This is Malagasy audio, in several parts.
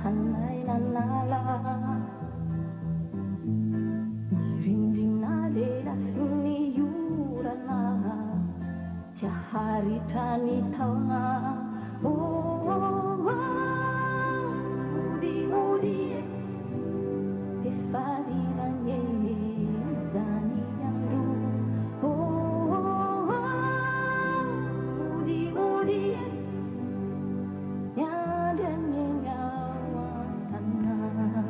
hanay nanala mirindrina lelafiny orana tsy aharitra ny taona mody efa riranye zany andro mody niandranye ao an-tanàna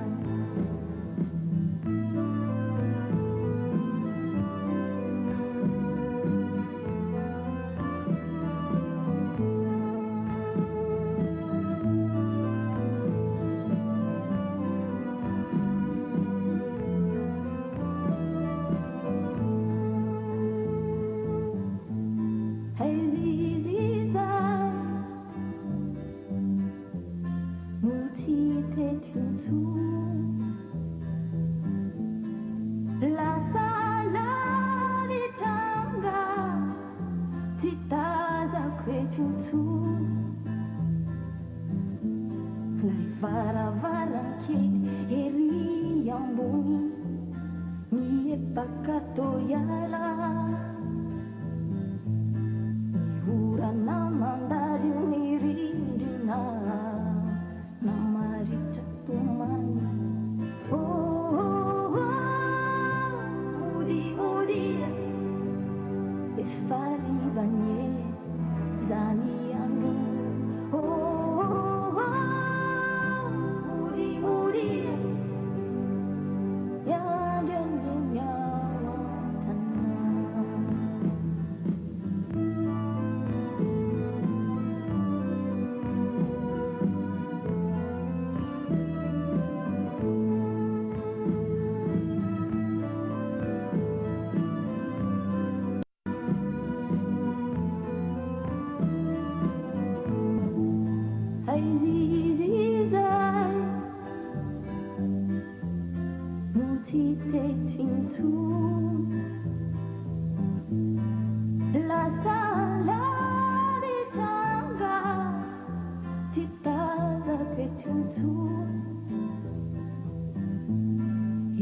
varavarakely ery ambony miepaka toyala miorana mandalo ny rindrina namaritra tomany mody efa rivanye zany andro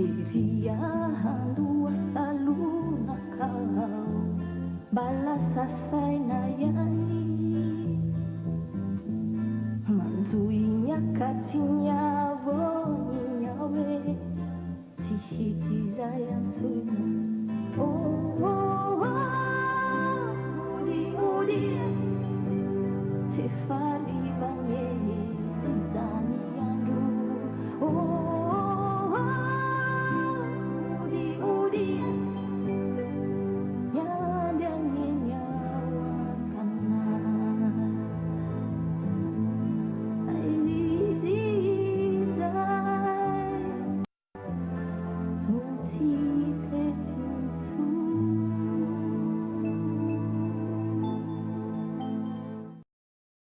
Heriahandua salunakau balas sasaina yai manzuinya katinya vonyawe tihiti zayan suina mudi tefa